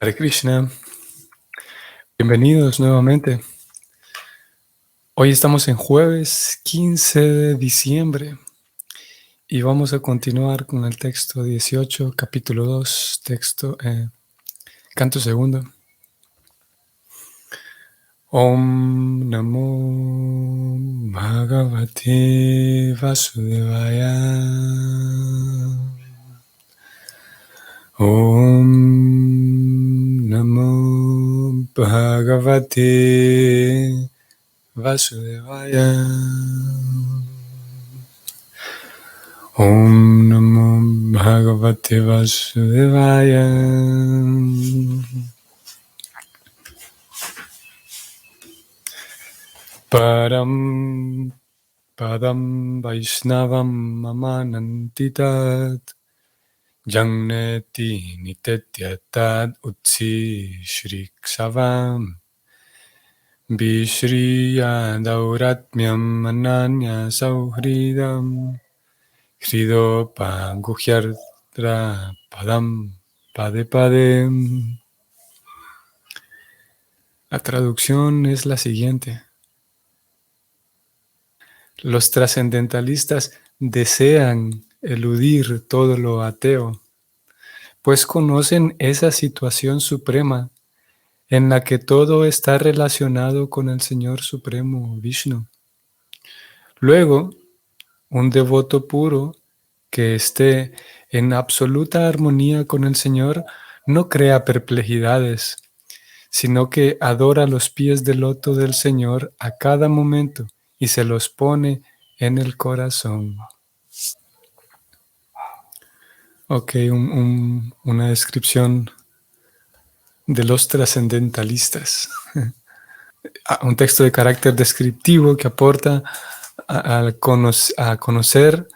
Hare Krishna, bienvenidos nuevamente. Hoy estamos en jueves 15 de diciembre y vamos a continuar con el texto 18, capítulo 2, canto segundo. Om Namo Bhagavate Vasudevaya. Om Namo Bhagavate Vasudevaya. Om Namo Bhagavate Vasudevaya. Param Padam Vaishnavam Mamanantitat Jangneti Nitetyatat Utsi Shriksavam Vishriya Dauratmyam Ananya Sauhridam Hridopa Guhyardra Padam Pade Padem. La traducción es la siguiente. Los trascendentalistas desean eludir todo lo ateo, pues conocen esa situación suprema en la que todo está relacionado con el Señor Supremo Vishnu. Luego, un devoto puro que esté en absoluta armonía con el Señor no crea perplejidades, sino que adora los pies del loto del Señor a cada momento y se los pone en el corazón. Ok, una descripción de los trascendentalistas. Un texto de carácter descriptivo que aporta a conocer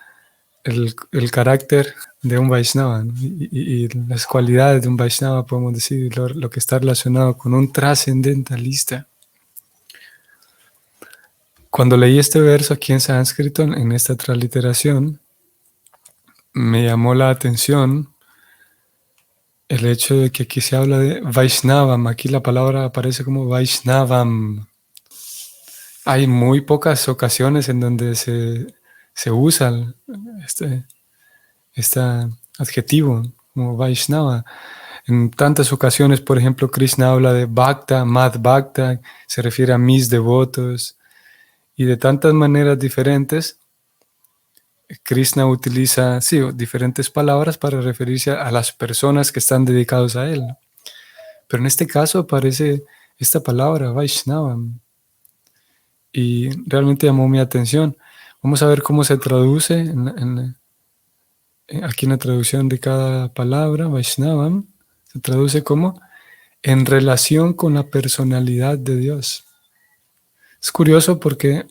el carácter de un Vaishnava, ¿no? y las cualidades de un Vaishnava, podemos decir, lo que está relacionado con un trascendentalista. Cuando leí este verso aquí en sánscrito, en esta transliteración, me llamó la atención el hecho de que aquí se habla de Vaishnavam. Aquí la palabra aparece como Vaishnavam. Hay muy pocas ocasiones en donde se usa este adjetivo como Vaishnava. En tantas ocasiones, por ejemplo, Krishna habla de Bhakta, Mad Bhakta, se refiere a mis devotos, y de tantas maneras diferentes, Krishna utiliza diferentes palabras para referirse a las personas que están dedicados a él. Pero en este caso aparece esta palabra, Vaishnava, y realmente llamó mi atención. Vamos a ver cómo se traduce aquí en la traducción de cada palabra. Vaishnavam se traduce como en relación con la personalidad de Dios. Es curioso porque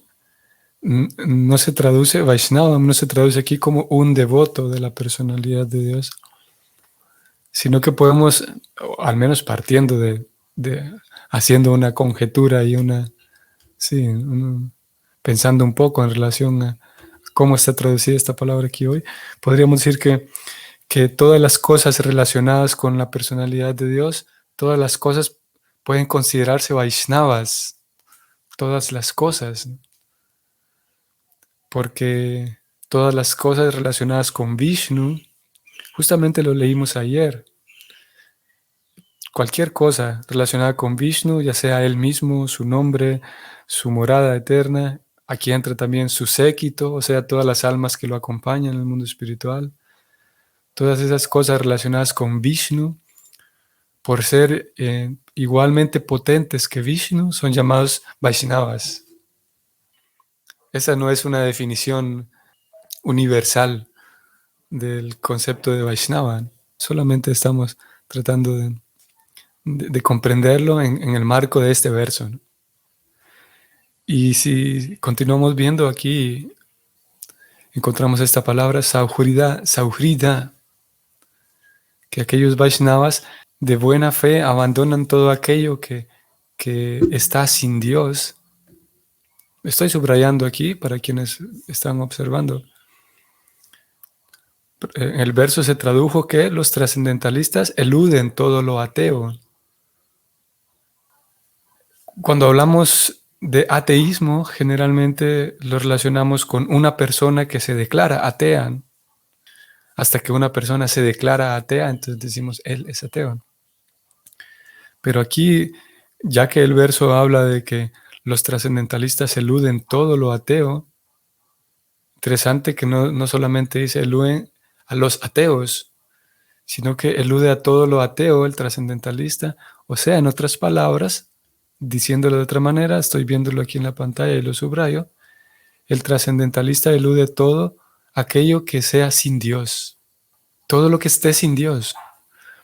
no se traduce, Vaishnavam no se traduce aquí como un devoto de la personalidad de Dios, sino que podemos, al menos partiendo haciendo una conjetura y pensando un poco en relación a cómo está traducida esta palabra aquí hoy, podríamos decir que todas las cosas relacionadas con la personalidad de Dios, todas las cosas pueden considerarse Vaishnavas, todas las cosas, porque todas las cosas relacionadas con Vishnu, justamente lo leímos ayer, cualquier cosa relacionada con Vishnu, ya sea él mismo, su nombre, su morada eterna, aquí entra también su séquito, o sea, todas las almas que lo acompañan en el mundo espiritual, todas esas cosas relacionadas con Vishnu, por ser igualmente potentes que Vishnu, son llamados Vaishnavas. Esa no es una definición universal del concepto de Vaishnava, solamente estamos tratando de comprenderlo en el marco de este verso, ¿no? Y si continuamos viendo aquí, encontramos esta palabra, Sauhrida, que aquellos Vaishnavas de buena fe abandonan todo aquello que está sin Dios. Estoy subrayando aquí para quienes están observando. En el verso se tradujo que los trascendentalistas eluden todo lo ateo. Cuando hablamos de ateísmo, generalmente lo relacionamos con una persona que se declara atea. Hasta que una persona se declara atea, entonces decimos, él es ateo. Pero aquí, ya que el verso habla de que los trascendentalistas eluden todo lo ateo, interesante que no solamente dice eluden a los ateos, sino que elude a todo lo ateo, el trascendentalista. O sea, en otras palabras, diciéndolo de otra manera, estoy viéndolo aquí en la pantalla y lo subrayo, el trascendentalista elude todo aquello que sea sin Dios, todo lo que esté sin Dios.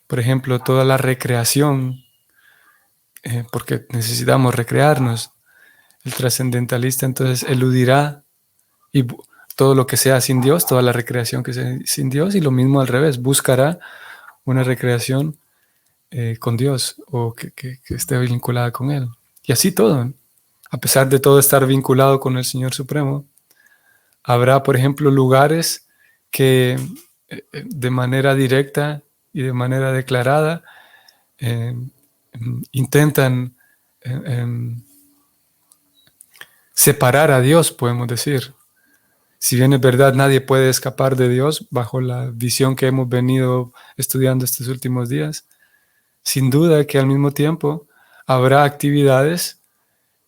Por ejemplo, toda la recreación, porque necesitamos recrearnos. El trascendentalista entonces eludirá y todo lo que sea sin Dios, toda la recreación que sea sin Dios, y lo mismo al revés, buscará una recreación con Dios o que esté vinculada con Él. Y así todo. A pesar de todo estar vinculado con el Señor Supremo, habrá, por ejemplo, lugares que de manera directa y de manera declarada eh, intentan separar a Dios, podemos decir. Si bien es verdad, nadie puede escapar de Dios bajo la visión que hemos venido estudiando estos últimos días, sin duda que al mismo tiempo habrá actividades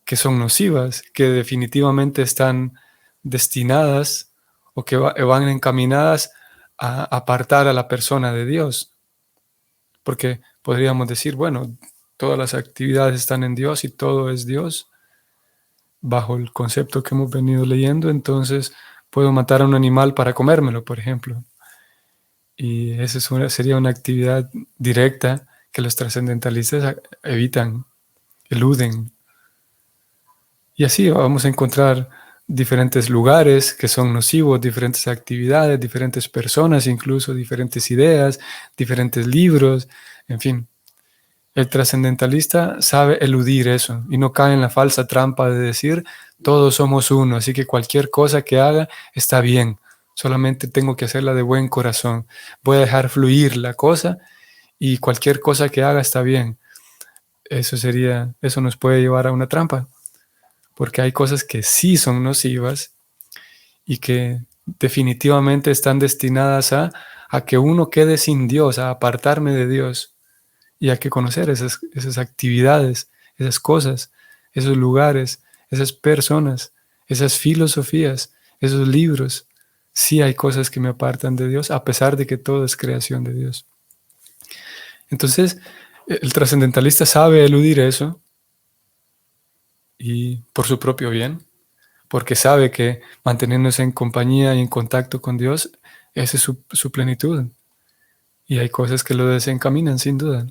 que son nocivas, que definitivamente están destinadas o que van encaminadas a apartar a la persona de Dios. Porque podríamos decir, bueno, todas las actividades están en Dios y todo es Dios, bajo el concepto que hemos venido leyendo, entonces puedo matar a un animal para comérmelo, por ejemplo. Y esa sería una actividad directa que los trascendentalistas evitan, eluden. Y así vamos a encontrar diferentes lugares que son nocivos, diferentes actividades, diferentes personas, incluso diferentes ideas, diferentes libros, en fin. El trascendentalista sabe eludir eso y no cae en la falsa trampa de decir todos somos uno, así que cualquier cosa que haga está bien, solamente tengo que hacerla de buen corazón. Voy a dejar fluir la cosa y cualquier cosa que haga está bien. Eso nos puede llevar a una trampa, porque hay cosas que sí son nocivas y que definitivamente están destinadas a que uno quede sin Dios, a apartarme de Dios. Y hay que conocer esas actividades, esas cosas, esos lugares, esas personas, esas filosofías, esos libros. Sí hay cosas que me apartan de Dios, a pesar de que todo es creación de Dios. Entonces, el trascendentalista sabe eludir eso y por su propio bien, porque sabe que manteniéndose en compañía y en contacto con Dios, esa es su plenitud. Y hay cosas que lo desencaminan, sin duda.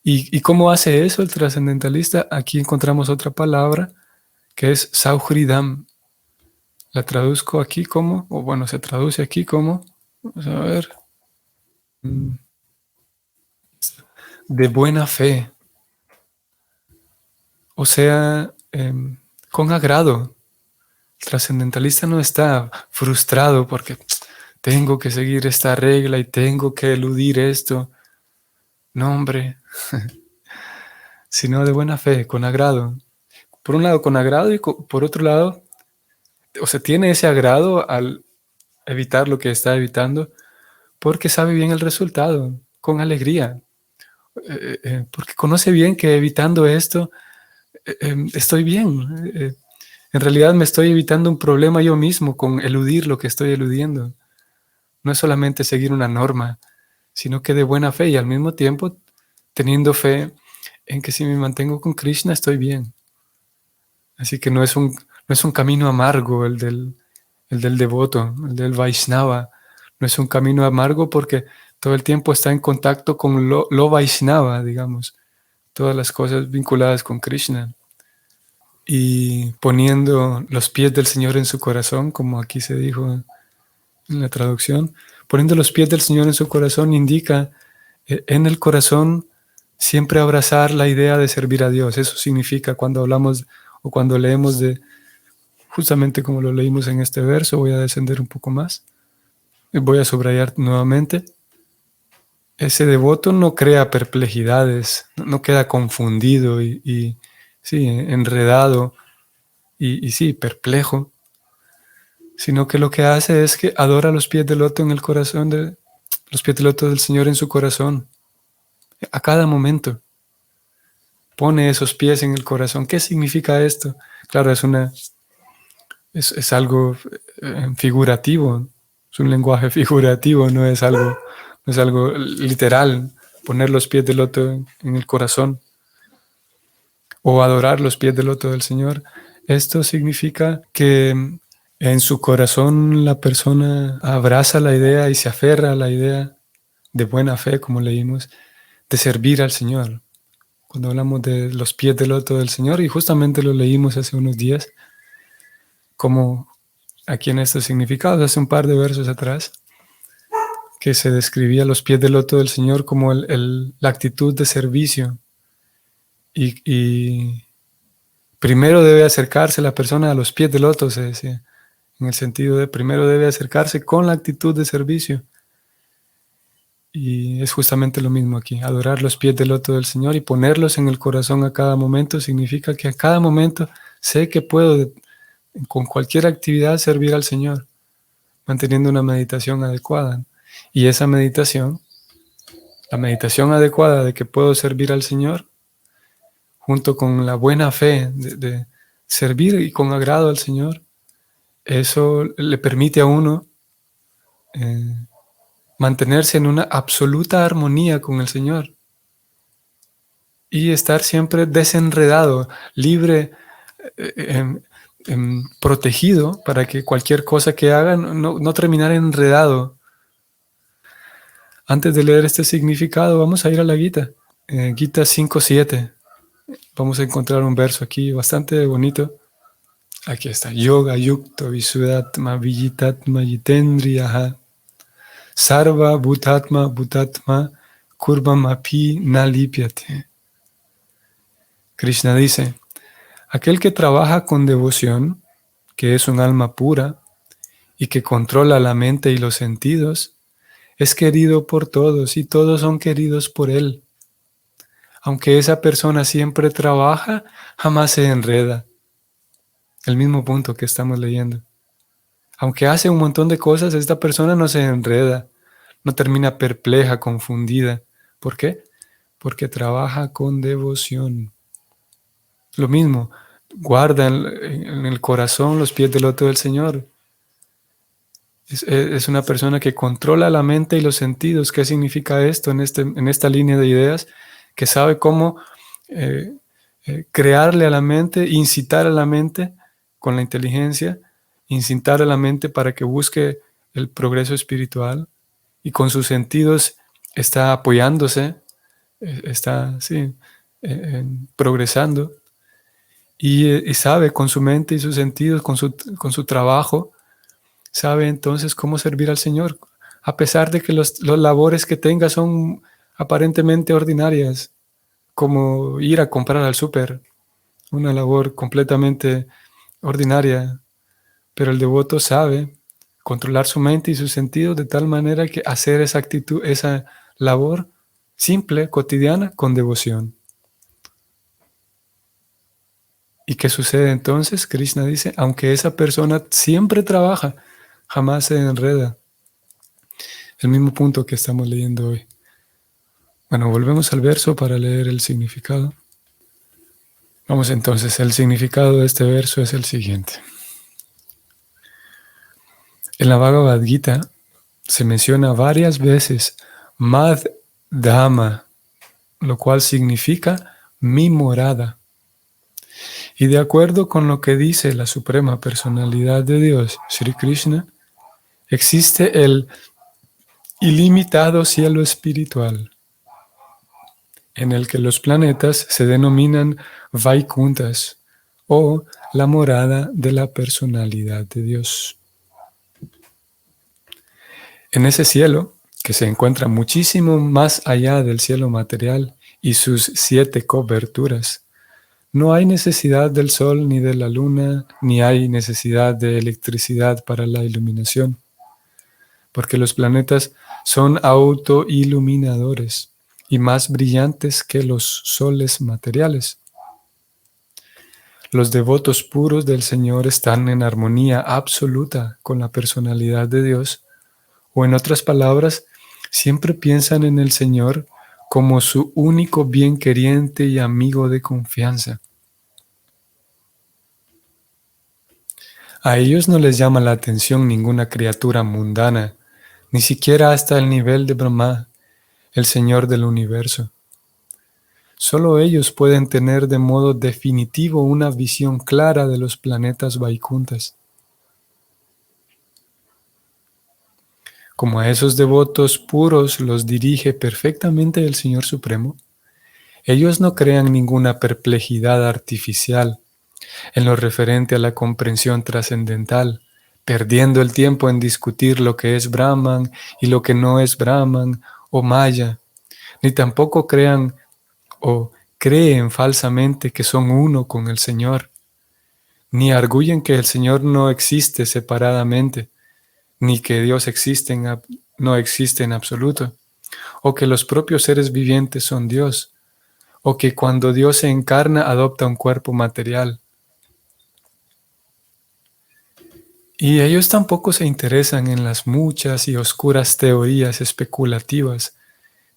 ¿Y cómo hace eso el trascendentalista? Aquí encontramos otra palabra que es sauhridam. La traduzco aquí como, o bueno, se traduce aquí como, vamos a ver, de buena fe. O sea, con agrado. El trascendentalista no está frustrado porque tengo que seguir esta regla y tengo que eludir esto. No, hombre, sino de buena fe, con agrado. Por un lado, con agrado y por otro lado, o sea, tiene ese agrado al evitar lo que está evitando porque sabe bien el resultado, con alegría, porque conoce bien que evitando esto estoy bien. En realidad me estoy evitando un problema yo mismo con eludir lo que estoy eludiendo. No es solamente seguir una norma, sino que de buena fe y al mismo tiempo teniendo fe en que si me mantengo con Krishna estoy bien. Así que no es un camino amargo el del devoto, el del Vaishnava. No es un camino amargo porque todo el tiempo está en contacto con lo Vaishnava, digamos, todas las cosas vinculadas con Krishna. Y poniendo los pies del Señor en su corazón, como aquí se dijo en la traducción, poniendo los pies del Señor en su corazón indica en el corazón siempre abrazar la idea de servir a Dios. Eso significa cuando hablamos o cuando leemos de, justamente como lo leímos en este verso, voy a descender un poco más. voy a subrayar nuevamente, ese devoto no crea perplejidades, no queda confundido y sí, enredado y sí, perplejo, sino que lo que hace es que adora los pies del loto en el corazón, los pies del loto del Señor en su corazón, a cada momento. Pone esos pies en el corazón. ¿Qué significa esto? Claro, es algo figurativo, es un lenguaje figurativo, no es algo literal, poner los pies del loto en el corazón o adorar los pies del loto del Señor. Esto significa que en su corazón la persona abraza la idea y se aferra a la idea de buena fe, como leímos, de servir al Señor. Cuando hablamos de los pies del loto del Señor, y justamente lo leímos hace unos días, como aquí en estos significados, hace un par de versos atrás, que se describía los pies del loto del Señor como la actitud de servicio. Y primero debe acercarse la persona a los pies del loto, se decía, en el sentido de primero debe acercarse con la actitud de servicio. Y es justamente lo mismo aquí, adorar los pies del loto del Señor y ponerlos en el corazón a cada momento significa que a cada momento sé que puedo con cualquier actividad servir al Señor, manteniendo una meditación adecuada. Y esa meditación, la meditación adecuada de que puedo servir al Señor, junto con la buena fe de servir y con agrado al Señor, eso le permite a uno mantenerse en una absoluta armonía con el Señor y estar siempre desenredado, libre, protegido para que cualquier cosa que haga no terminar enredado. Antes de leer este significado, vamos a ir a la Gita, Gita 5.7. Vamos a encontrar un verso aquí bastante bonito. Aquí está. Yoga yukta visudatma vijitatma jitendriyaha sarva bhutatma kurvam api nalipyate. Krishna dice, aquel que trabaja con devoción, que es un alma pura y que controla la mente y los sentidos, es querido por todos y todos son queridos por él. Aunque esa persona siempre trabaja, jamás se enreda. El mismo punto que estamos leyendo. Aunque hace un montón de cosas, esta persona no se enreda, no termina perpleja, confundida. ¿Por qué? Porque trabaja con devoción. Lo mismo, guarda en el corazón los pies del loto del Señor. Es una persona que controla la mente y los sentidos. ¿Qué significa esto en esta línea de ideas? Que sabe cómo crearle a la mente, incitar a la mente con la inteligencia, incitar a la mente para que busque el progreso espiritual y con sus sentidos está apoyándose, está progresando y sabe con su mente y sus sentidos, con su trabajo, sabe entonces cómo servir al Señor, a pesar de que los labores que tenga son aparentemente ordinarias, como ir a comprar al súper, una labor completamente ordinaria, pero el devoto sabe controlar su mente y sus sentidos de tal manera que hacer esa actitud, esa labor simple, cotidiana, con devoción. ¿Y qué sucede entonces? Krishna dice, aunque esa persona siempre trabaja, jamás se enreda. El mismo punto que estamos leyendo hoy. Bueno, volvemos al verso para leer el significado. Vamos entonces, el significado de este verso es el siguiente. En la Bhagavad Gita se menciona varias veces Mad Dhamma, lo cual significa mi morada. Y de acuerdo con lo que dice la Suprema Personalidad de Dios, Sri Krishna, existe el ilimitado cielo espiritual, en el que los planetas se denominan Vaikunthas, o la morada de la personalidad de Dios. En ese cielo, que se encuentra muchísimo más allá del cielo material y sus 7 coberturas, no hay necesidad del sol ni de la luna, ni hay necesidad de electricidad para la iluminación. porque los planetas son autoiluminadores y más brillantes que los soles materiales. Los devotos puros del Señor están en armonía absoluta con la personalidad de Dios, o en otras palabras, siempre piensan en el Señor como su único bien queriente y amigo de confianza. A ellos no les llama la atención ninguna criatura mundana, ni siquiera hasta el nivel de Brahma, el Señor del universo. Solo ellos pueden tener de modo definitivo una visión clara de los planetas Vaikunthas. Como a esos devotos puros los dirige perfectamente el Señor Supremo, ellos no crean ninguna perplejidad artificial en lo referente a la comprensión trascendental, perdiendo el tiempo en discutir lo que es Brahman y lo que no es Brahman o Maya, ni tampoco crean o creen falsamente que son uno con el Señor, ni arguyen que el Señor no existe separadamente, ni que Dios no existe en absoluto, o que los propios seres vivientes son Dios, o que cuando Dios se encarna adopta un cuerpo material. Y ellos tampoco se interesan en las muchas y oscuras teorías especulativas,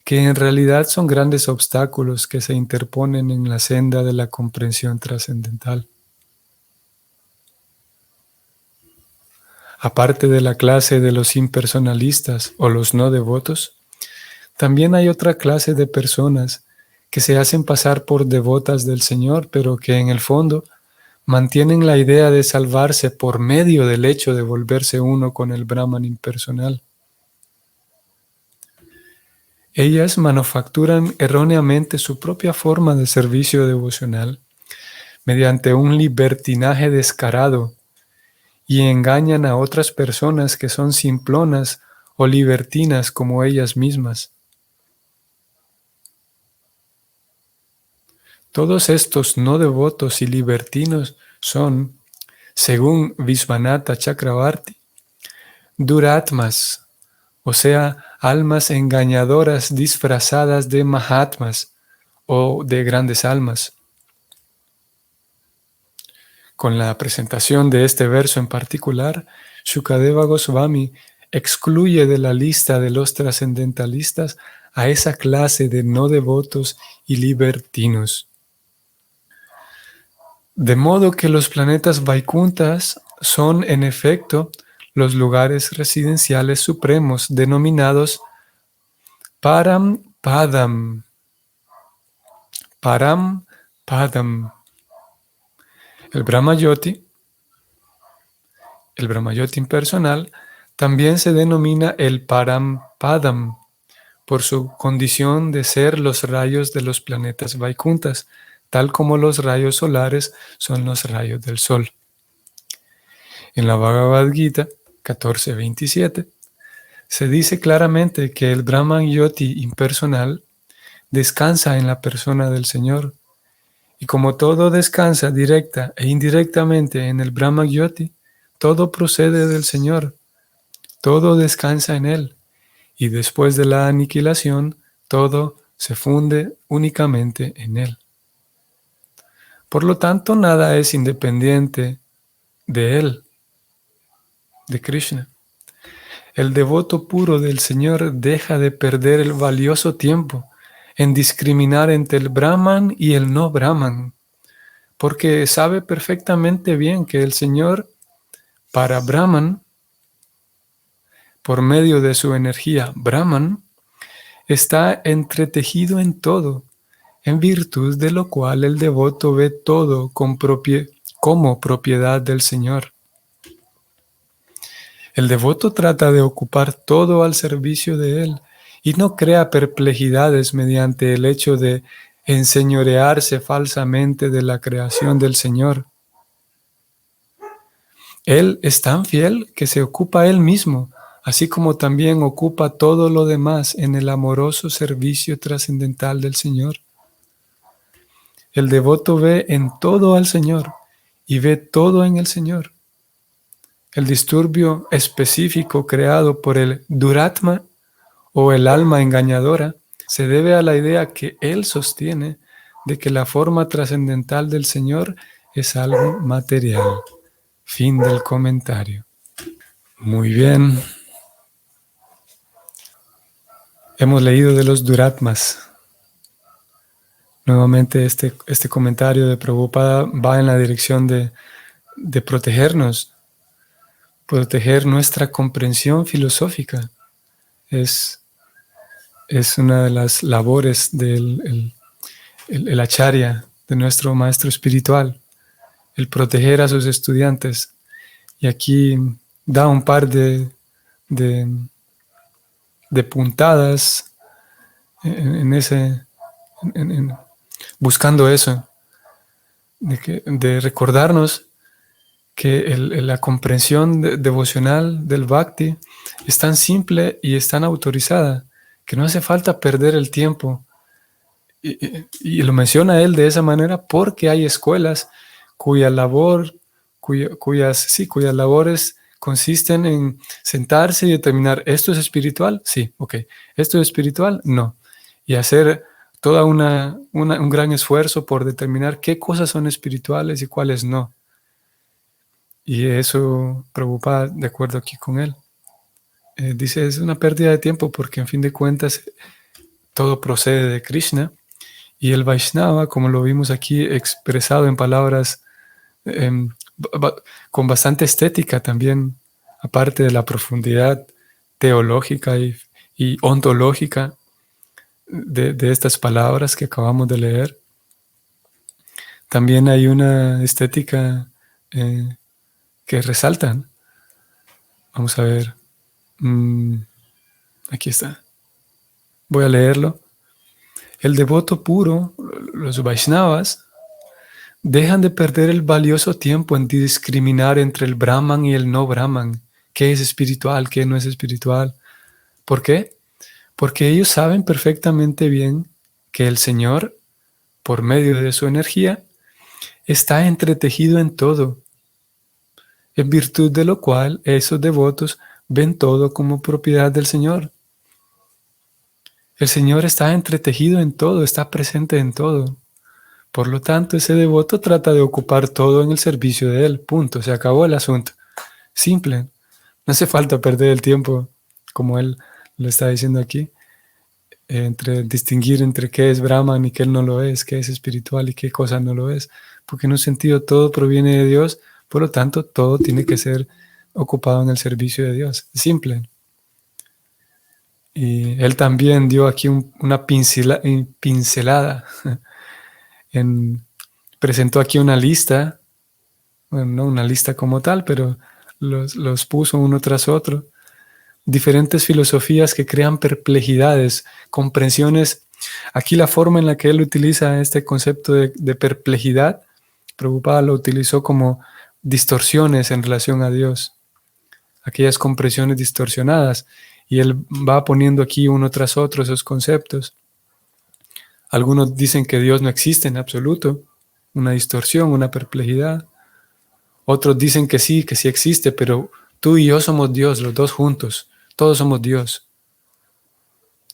que en realidad son grandes obstáculos que se interponen en la senda de la comprensión trascendental. Aparte de la clase de los impersonalistas o los no devotos, también hay otra clase de personas que se hacen pasar por devotas del Señor, pero que en el fondo mantienen la idea de salvarse por medio del hecho de volverse uno con el Brahman impersonal. Ellas manufacturan erróneamente su propia forma de servicio devocional mediante un libertinaje descarado y engañan a otras personas que son simplonas o libertinas como ellas mismas. Todos estos no devotos y libertinos son, según Visvanatha Chakravarti, duratmas, o sea, almas engañadoras disfrazadas de mahatmas o de grandes almas. Con la presentación de este verso en particular, Shukadeva Goswami excluye de la lista de los trascendentalistas a esa clase de no devotos y libertinos. De modo que los planetas Vaikunthas son, en efecto, los lugares residenciales supremos denominados Param Padam. Param Padam. El Brahmayoti impersonal, también se denomina el Param Padam por su condición de ser los rayos de los planetas Vaikunthas, tal como los rayos solares son los rayos del Sol. En la Bhagavad Gita 14:27 se dice claramente que el Brahman Yoti impersonal descansa en la persona del Señor, y como todo descansa directa e indirectamente en el Brahman Yoti, todo procede del Señor, todo descansa en Él, y después de la aniquilación, todo se funde únicamente en Él. Por lo tanto, nada es independiente de Él, de Krishna. El devoto puro del Señor deja de perder el valioso tiempo en discriminar entre el Brahman y el no Brahman, porque sabe perfectamente bien que el Señor, para Brahman, por medio de su energía Brahman, está entretejido en todo, en virtud de lo cual el devoto ve todo como propiedad del Señor. El devoto trata de ocupar todo al servicio de Él y no crea perplejidades mediante el hecho de enseñorearse falsamente de la creación del Señor. Él es tan fiel que se ocupa Él mismo, así como también ocupa todo lo demás en el amoroso servicio trascendental del Señor. El devoto ve en todo al Señor y ve todo en el Señor. El disturbio específico creado por el duratma o el alma engañadora se debe a la idea que él sostiene de que la forma trascendental del Señor es algo material. Fin del comentario. Muy bien. Hemos leído de los duratmas. Nuevamente este comentario de Prabhupada va en la dirección de protegernos, proteger nuestra comprensión filosófica. Es una de las labores del el acharya, de nuestro maestro espiritual, el proteger a sus estudiantes. Y aquí da un par de puntadas buscando eso, de recordarnos que la comprensión devocional del Bhakti es tan simple y es tan autorizada que no hace falta perder el tiempo. Y lo menciona él de esa manera porque hay escuelas cuyas labores consisten en sentarse y determinar, ¿esto es espiritual? Sí, ok. ¿Esto es espiritual? No. Y hacer todo un gran esfuerzo por determinar qué cosas son espirituales y cuáles no. Y eso, Prabhupada, de acuerdo aquí con él, dice, es una pérdida de tiempo porque en fin de cuentas todo procede de Krishna. Y el Vaishnava, como lo vimos aquí expresado en palabras con bastante estética también, aparte de la profundidad teológica y ontológica de estas palabras que acabamos de leer, también hay una estética que resaltan. Vamos a ver. Aquí está. Voy a leerlo. El devoto puro, los Vaishnavas, dejan de perder el valioso tiempo en discriminar entre el Brahman y el no Brahman. ¿Qué es espiritual? ¿Qué no es espiritual? ¿Por qué? Porque ellos saben perfectamente bien que el Señor, por medio de su energía, está entretejido en todo, en virtud de lo cual esos devotos ven todo como propiedad del Señor. El Señor está entretejido en todo, está presente en todo. Por lo tanto, ese devoto trata de ocupar todo en el servicio de Él. Punto. Se acabó el asunto. Simple. No hace falta perder el tiempo, como Él lo está diciendo aquí, entre distinguir entre qué es Brahman y qué no lo es, qué es espiritual y qué cosa no lo es. Porque en un sentido todo proviene de Dios, por lo tanto, todo tiene que ser ocupado en el servicio de Dios. Simple. Y Él también dio aquí una pincelada. Presentó aquí una lista, bueno, no una lista como tal, pero los puso uno tras otro. Diferentes filosofías que crean perplejidades, comprensiones. Aquí la forma en la que él utiliza este concepto de perplejidad, Prabhupada lo utilizó como distorsiones en relación a Dios, aquellas comprensiones distorsionadas. Y él va poniendo aquí uno tras otro esos conceptos. Algunos dicen que Dios no existe en absoluto, una distorsión, una perplejidad. Otros dicen que sí existe, pero tú y yo somos Dios, los dos juntos, todos somos Dios.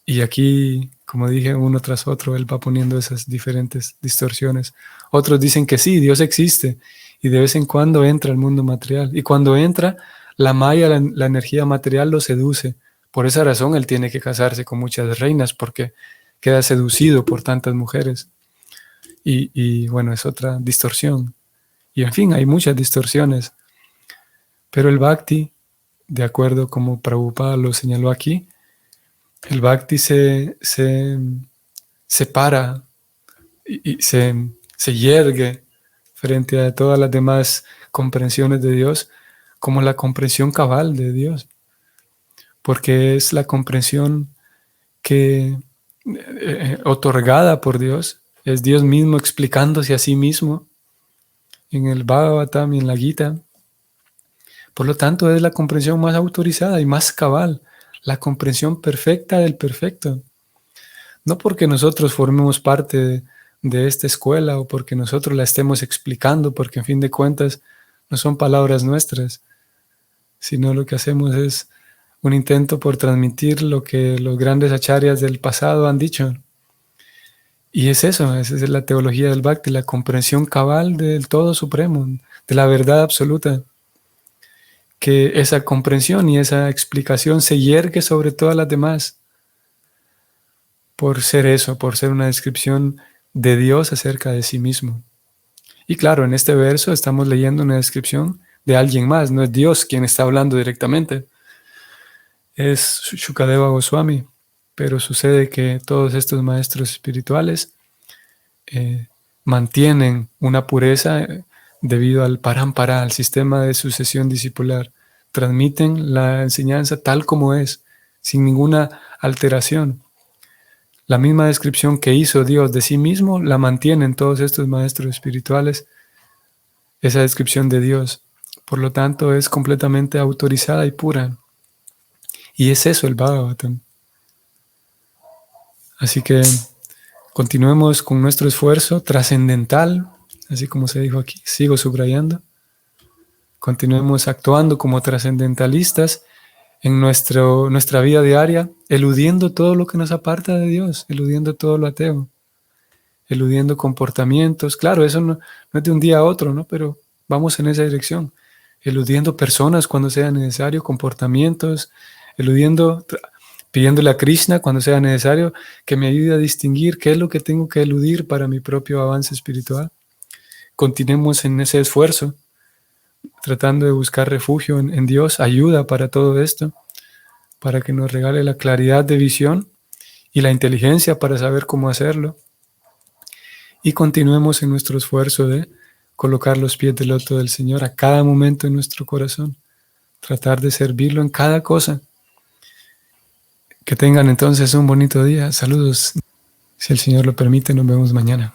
Y aquí, como dije, uno tras otro, él va poniendo esas diferentes distorsiones. Otros dicen que sí, Dios existe, y de vez en cuando entra al mundo material. Y cuando entra, la maya, la energía material lo seduce. Por esa razón él tiene que casarse con muchas reinas, porque queda seducido por tantas mujeres. Y bueno, es otra distorsión. Y en fin, hay muchas distorsiones. Pero el Bhakti, de acuerdo como Prabhupada lo señaló aquí, el Bhakti se para y se yergue frente a todas las demás comprensiones de Dios como la comprensión cabal de Dios. Porque es la comprensión que otorgada por Dios, es Dios mismo explicándose a sí mismo en el Bhagavatam y en la Gita. Por lo tanto, es la comprensión más autorizada y más cabal, la comprensión perfecta del perfecto. No porque nosotros formemos parte de esta escuela o porque nosotros la estemos explicando, porque en fin de cuentas no son palabras nuestras. sino lo que hacemos es un intento por transmitir lo que los grandes acharyas del pasado han dicho. Y es eso, esa es la teología del Bhakti, la comprensión cabal del todo supremo, de la verdad absoluta. Que esa comprensión y esa explicación se yergue sobre todas las demás por ser eso, por ser una descripción de Dios acerca de sí mismo. Y claro, en este verso estamos leyendo una descripción de alguien más, no es Dios quien está hablando directamente, es Shukadeva Goswami, pero sucede que todos estos maestros espirituales mantienen una pureza debido al parampara, al sistema de sucesión discipular. Transmiten la enseñanza tal como es, sin ninguna alteración. La misma descripción que hizo Dios de sí mismo la mantienen todos estos maestros espirituales, esa descripción de Dios. Por lo tanto, es completamente autorizada y pura. Y es eso el Bhagavatam. Así que continuemos con nuestro esfuerzo trascendental, así como se dijo aquí, sigo subrayando. Continuemos actuando como trascendentalistas en nuestra vida diaria, eludiendo todo lo que nos aparta de Dios, eludiendo todo lo ateo, eludiendo comportamientos. Claro, eso no es de un día a otro, ¿no? Pero vamos en esa dirección. Eludiendo personas cuando sea necesario, comportamientos, pidiéndole a Krishna cuando sea necesario que me ayude a distinguir qué es lo que tengo que eludir para mi propio avance espiritual. Continuemos en ese esfuerzo, tratando de buscar refugio en Dios, ayuda para todo esto, para que nos regale la claridad de visión y la inteligencia para saber cómo hacerlo. Y continuemos en nuestro esfuerzo de colocar los pies del loto del Señor a cada momento en nuestro corazón, tratar de servirlo en cada cosa. Que tengan entonces un bonito día. Saludos. Si el Señor lo permite, nos vemos mañana.